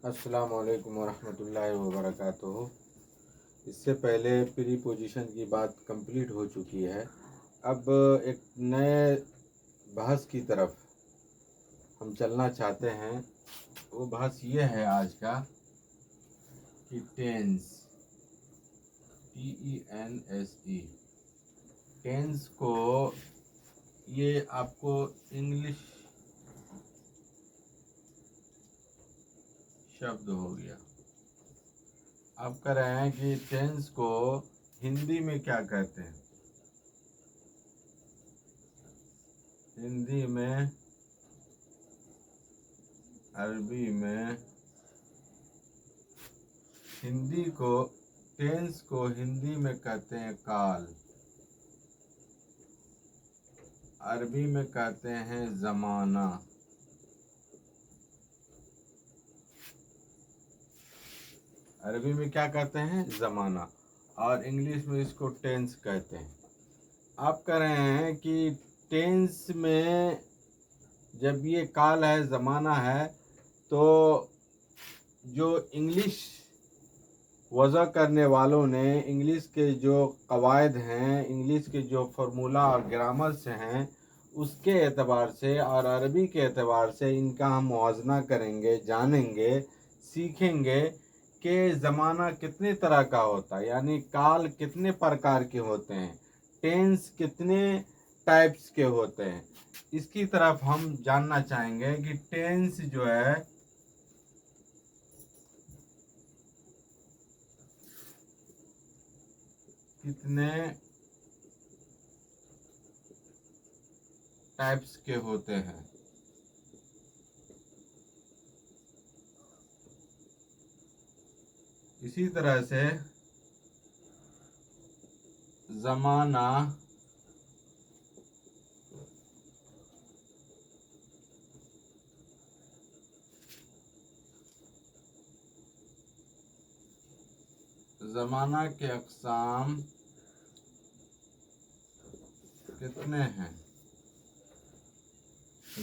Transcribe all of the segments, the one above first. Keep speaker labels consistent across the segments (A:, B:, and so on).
A: अस्सलाम वालेकुम वरहमतुल्लाहि वबरकातुहू। इससे पहले प्री पोजीशन की बात कंप्लीट हो चुकी है। अब एक नए बहस की तरफ हम चलना चाहते हैं। वो बहस ये है आज का कि टेंस, TENSE, टेंस को ये आपको इंग्लिश शब्द हो गया। आप कह रहे हैं कि टेंस को हिंदी में क्या कहते हैं? हिंदी में, अरबी में, हिंदी को, टेंस को हिंदी में कहते हैं काल, अरबी में कहते हैं ज़माना, अरबी में क्या कहते हैं? ज़माना, और इंग्लिश में इसको टेंस कहते हैं। आप कह रहे हैं कि टेंस में जब ये काल है, ज़माना है, तो जो इंग्लिश वज़ा करने वालों ने इंग्लिश के जो कवायद हैं, इंग्लिश के जो फार्मूला और ग्रामर्स हैं, उसके एतबार से और अरबी के एतबार से इनका हम मुआवजा करेंगे, जानेंगे, सीखेंगे कि ज़माना कितने तरह का होता है, यानी काल कितने प्रकार के होते हैं, टेंस कितने टाइप्स के होते हैं। इसकी तरफ हम जानना चाहेंगे कि टेंस जो है कितने टाइप्स के होते हैं। इसी तरह से ज़माना ज़माना के अक़साम कितने हैं?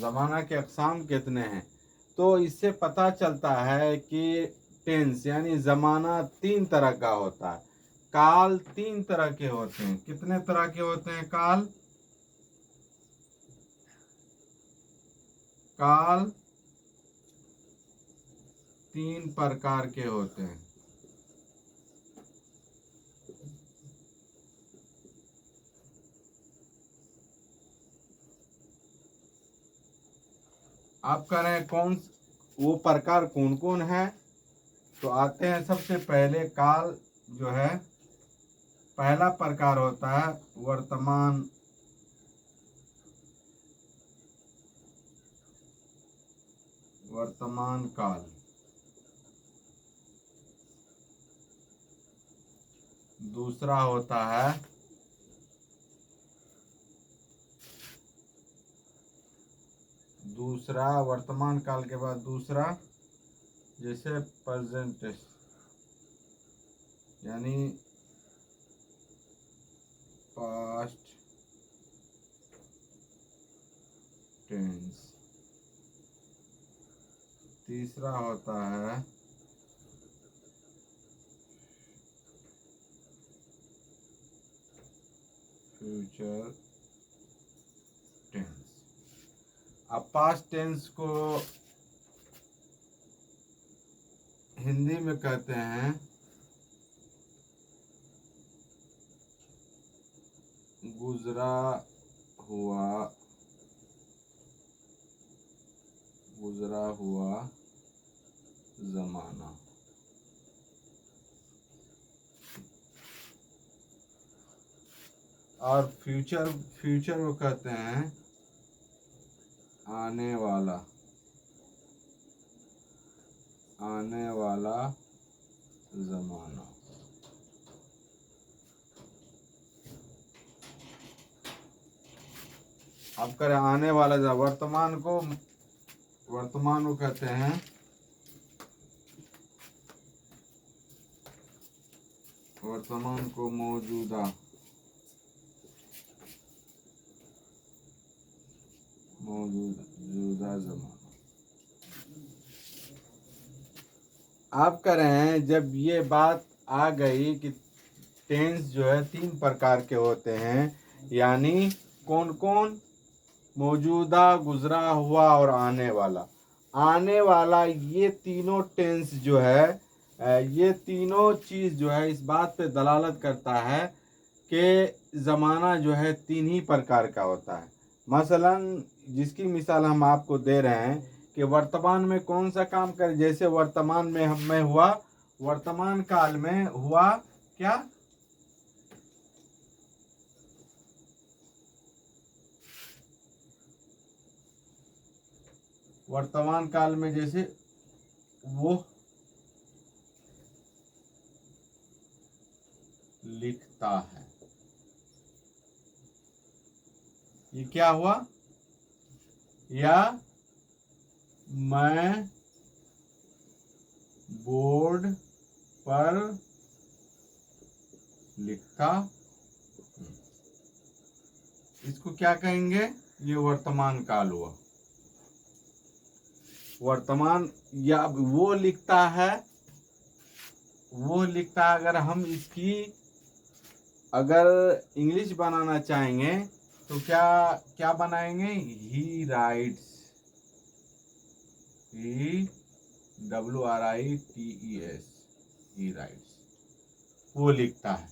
A: ज़माना के अक़साम कितने हैं? तो इससे पता चलता है कि टेंस यानी ज़माना 3 तरह का होता है, काल 3 तरह के होते हैं। कितने तरह के होते हैं काल? काल 3 प्रकार के होते हैं। आप कह रहे हैं कौन वो प्रकार कौन कौन है? तो आते हैं सबसे पहले काल जो है, पहला प्रकार होता है वर्तमान, वर्तमान काल। दूसरा होता है दूसरा वर्तमान काल के बाद दूसरा, जैसे प्रेजेंट यानी पास्ट टेंस। तीसरा होता है फ्यूचर टेंस। अब पास्ट टेंस को हिंदी में कहते हैं गुजरा हुआ, गुजरा हुआ ज़माना। और फ्यूचर, फ्यूचर को कहते हैं आने वाला, आने वाला ज़माना। अब करें आने वाला वर्तमान को, वर्तमान को कहते हैं वर्तमान को मौजूदा, मौजूदा ज़माना। आप कह रहे हैं जब ये बात आ गई कि टेंस जो है 3 प्रकार के होते हैं, यानी कौन कौन? मौजूदा, गुजरा हुआ और आने वाला। आने वाला, ये तीनों टेंस जो है, ये तीनों चीज़ जो है इस बात पे दलालत करता है कि ज़माना जो है 3 ही प्रकार का होता है। मसलन जिसकी मिसाल हम आपको दे रहे हैं कि वर्तमान में कौन सा काम कर, जैसे वर्तमान में हम में हुआ, वर्तमान काल में हुआ क्या? वर्तमान काल में जैसे वो लिखता है, ये क्या हुआ? या मैं बोर्ड पर लिखता, इसको क्या कहेंगे? ये वर्तमान काल हुआ। वर्तमान, या वो लिखता है, वो लिखता है। अगर हम इसकी अगर इंग्लिश बनाना चाहेंगे तो क्या क्या बनाएंगे? ही राइट्स, ही WRITES, ही राइट्स, वो लिखता है।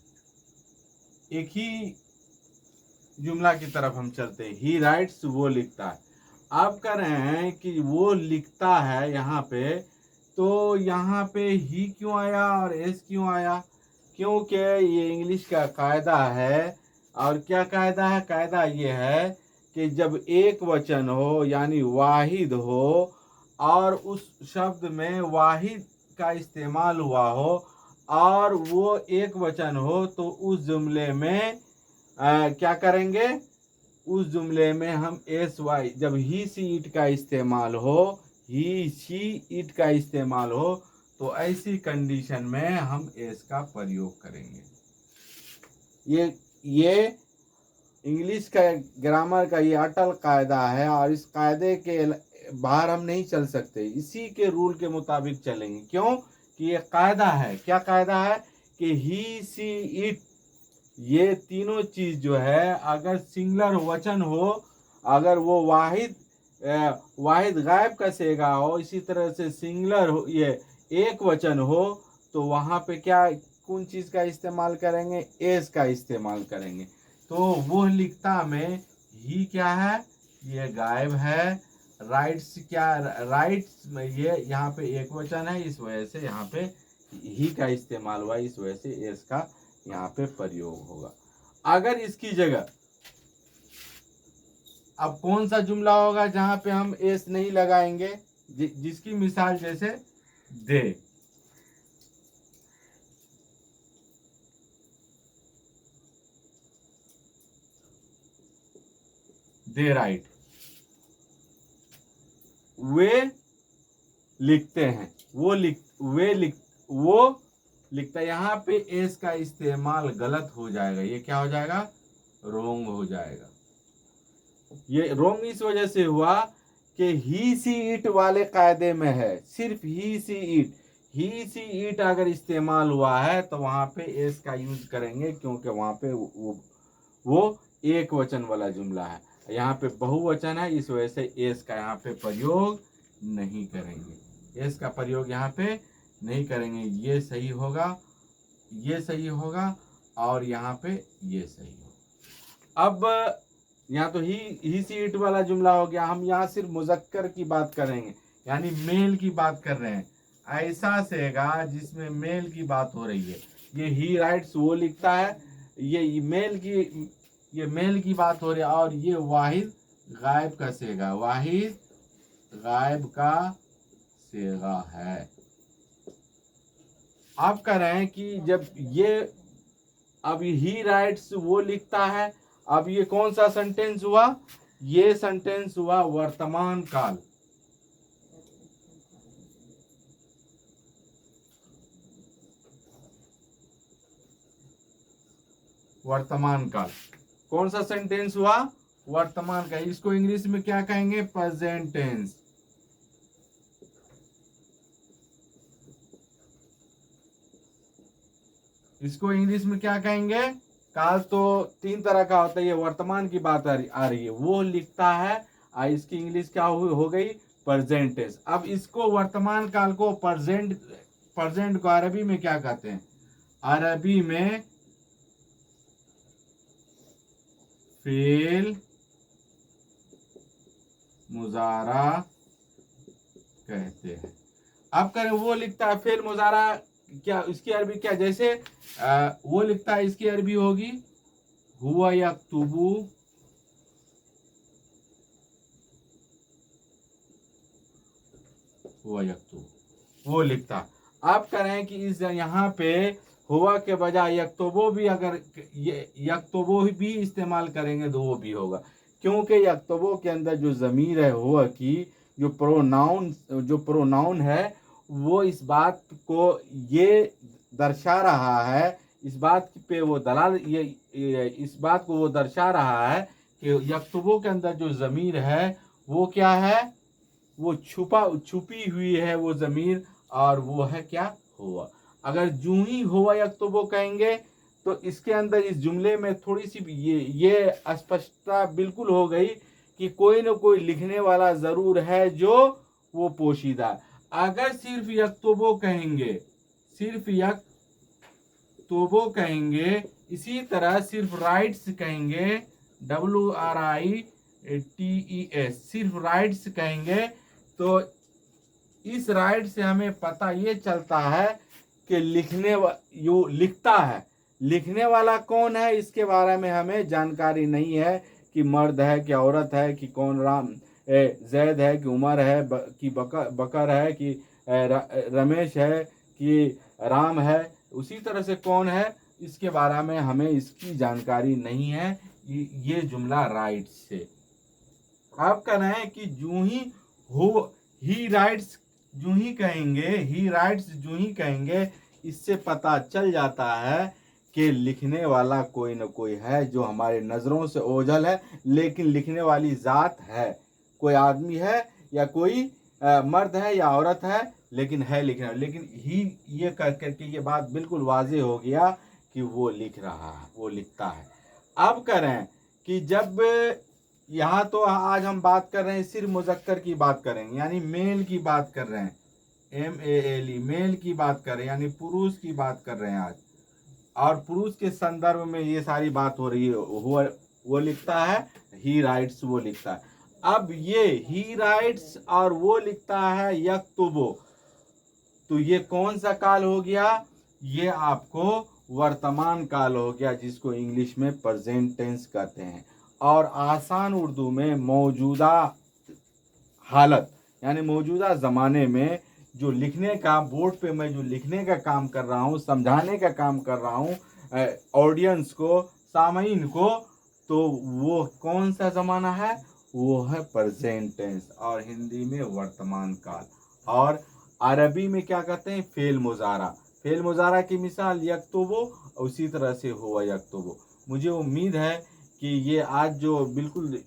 A: एक ही जुमला की तरफ हम चलते हैं, ही राइट्स, वो लिखता है। आप कह रहे हैं कि वो लिखता है यहाँ पे, तो यहाँ पे ही क्यों आया और एस क्यों आया? क्योंकि ये इंग्लिश का कायदा है। और क्या कायदा है? कायदा ये है कि जब एक वचन हो यानी वाहिद हो और उस शब्द में वाहिद का इस्तेमाल हुआ हो और वो एक वचन हो, तो उस जुमले में क्या करेंगे? उस जुमले में हम एस वाई, जब ही सी इट का इस्तेमाल हो, ही शी इट का इस्तेमाल हो, तो ऐसी कंडीशन में हम एस का प्रयोग करेंगे। ये इंग्लिश का ग्रामर का ये अटल कायदा है और इस कायदे के बाहर हम नहीं चल सकते। इसी के रूल के मुताबिक चलेंगे। क्यों? कि ये कायदा है। क्या कायदा है? कि ही सी इट, ये तीनों चीज जो है अगर सिंगुलर वचन हो, अगर वो वाहिद गायब का सेगा हो, इसी तरह से सिंगुलर हो, ये एक वचन हो, तो वहां पे क्या, कौन चीज का इस्तेमाल करेंगे? एस का इस्तेमाल करेंगे। तो वो लिखता में ही क्या है? ये गायब है। राइट्स क्या? राइट्स में ये यहाँ पे एक वचन है, इस वजह से यहाँ पे ही का इस्तेमाल हुआ, इस वजह से एस का यहाँ पे प्रयोग होगा। अगर इसकी जगह अब कौन सा जुमला होगा जहां पे हम एस नहीं लगाएंगे? जिसकी मिसाल जैसे दे राइट, वे लिखते हैं, वो लिखता है। यहाँ पे एस का इस्तेमाल गलत हो जाएगा। ये क्या हो जाएगा? रोंग हो जाएगा। ये रोंग इस वजह से हुआ कि ही सी इट वाले कायदे में है, सिर्फ ही see it. He see it अगर इस्तेमाल हुआ है तो वहां पे एस का यूज करेंगे, क्योंकि वहां पे वो एक वचन वाला जुमला है। यहाँ पे बहुवचन है, इस वजह से एस का यहाँ पे प्रयोग नहीं करेंगे। एस का प्रयोग यहाँ पे नहीं करेंगे। ये सही होगा, ये सही होगा और यहाँ पे ये सही होगा। अब यहाँ तो ही सी इट वाला जुमला हो गया। हम यहाँ सिर्फ मुजक्कर की बात करेंगे, यानी मेल की बात कर रहे हैं। ऐसा सेगा जिसमें मेल की बात हो रही है। ये ही राइट्स, वो लिखता है, ये मेल की बात हो रही है। और ये वाहिद गायब का सेगा, वाहिद गायब का सेगा है। आप कह रहे हैं कि जब ये, अब ही राइट्स, वो लिखता है, अब ये कौन सा सेंटेंस हुआ? ये सेंटेंस हुआ वर्तमान काल। वर्तमान काल कौन सा सेंटेंस हुआ? वर्तमान का। इसको इंग्लिश में क्या कहेंगे? Present tense. इसको इंग्लिश में क्या कहेंगे? काल तो 3 तरह का होता है, ये वर्तमान की बात आ रही है, वो लिखता है। इसकी इंग्लिश क्या हो गई? Present tense. अब इसको वर्तमान काल को प्रेजेंट को अरबी में क्या कहते हैं? अरबी में फेल मुजारा कहते हैं। अब करें, वो लिखता है फेल मुजारा, क्या इसकी अरबी क्या? जैसे वो लिखता है, इसकी अरबी होगी हुआ यक्तुबु, हुआ यक्तुबु, वो लिखता। आप करें कि इस यहाँ पे हुआ के बजाय यक्तुबु भी, अगर ये यक्तुबु भी इस्तेमाल करेंगे तो वो भी होगा, क्योंकि यक्तुबु के अंदर जो ज़मीर है हुआ की, जो प्रोनाउन है, वो इस बात को ये दर्शा रहा है, इस बात पे वो दलाल ये इस बात को वो दर्शा रहा है कि यक्तुबु के अंदर जो ज़मीर है वो क्या है? वो छुपी हुई है वो ज़मीर, और वो है क्या? हुआ। अगर जूं ही हुआ यक्तुबु कहेंगे तो इसके अंदर, इस जुमले में थोड़ी सी ये अस्पष्टता बिल्कुल हो गई कि कोई न कोई लिखने वाला ज़रूर है जो वो पोशीदा। अगर सिर्फ यक्तुबु कहेंगे, सिर्फ यक्तुबु कहेंगे, इसी तरह सिर्फ राइट्स कहेंगे, WRITES, सिर्फ राइट्स कहेंगे, तो इस राइट से हमें पता ये चलता है कि लिखता है, लिखने वाला कौन है इसके बारे में हमें जानकारी नहीं है, कि मर्द है कि औरत है, कि कौन जैद है कि उमर है, कि बकर है कि रमेश है कि राम है। उसी तरह से कौन है इसके बारे में हमें इसकी जानकारी नहीं है। ये जुमला राइट से। आप कह रहे हैं कि जूं ही हो ही राइट्स जूं ही कहेंगे, ही राइट्स जूं ही कहेंगे, इससे पता चल जाता है कि लिखने वाला कोई न कोई है जो हमारे नज़रों से ओझल है, लेकिन लिखने वाली ज़ात है, कोई आदमी है या कोई मर्द है या औरत है, लेकिन है लिखने। लेकिन ही ये कह करके ये बात बिल्कुल वाज़ेह हो गया कि वो लिख रहा है, वो लिखता है। अब करें कि जब यहाँ तो आज हम बात कर रहे हैं सिर्फ मुज़क्कर की बात करेंगे, यानी मेल की बात कर रहे हैं, MELE, मेल की बात कर रहे हैं, यानी पुरुष की बात कर रहे हैं आज, और पुरुष के संदर्भ में ये सारी बात हो रही है। वो लिखता है, ही राइट्स, वो लिखता है। अब ये ही राइट्स और वो लिखता है यक्तुबु, तो ये कौन सा काल हो गया? ये आपको वर्तमान काल हो गया, जिसको इंग्लिश में प्रेजेंट टेंस कहते हैं। और आसान उर्दू में मौजूदा हालत, यानी मौजूदा ज़माने में जो लिखने का, बोर्ड पे मैं जो लिखने का काम कर रहा हूँ, समझाने का काम कर रहा हूँ ऑडियंस को, सामीन को, तो वो कौन सा ज़माना है? वो है प्रेजेंट टेंस, और हिंदी में वर्तमान काल। और अरबी में क्या कहते हैं? फेल मुजारा। फेल मुजारा की मिसाल यक्तुबु, उसी तरह से हुआ यक्तुबु। मुझे उम्मीद है कि ये आज जो बिल्कुल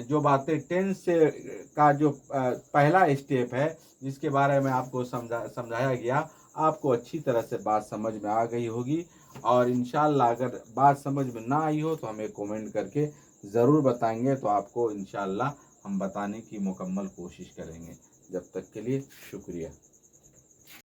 A: जो बातें टेंस से का जो पहला स्टेप है, जिसके बारे में आपको समझाया गया, आपको अच्छी तरह से बात समझ में आ गई होगी। और इंशाल्लाह अगर बात समझ में ना आई हो तो हमें कमेंट करके ज़रूर बताएंगे, तो आपको इंशाल्लाह हम बताने की मुकम्मल कोशिश करेंगे। जब तक के लिए शुक्रिया।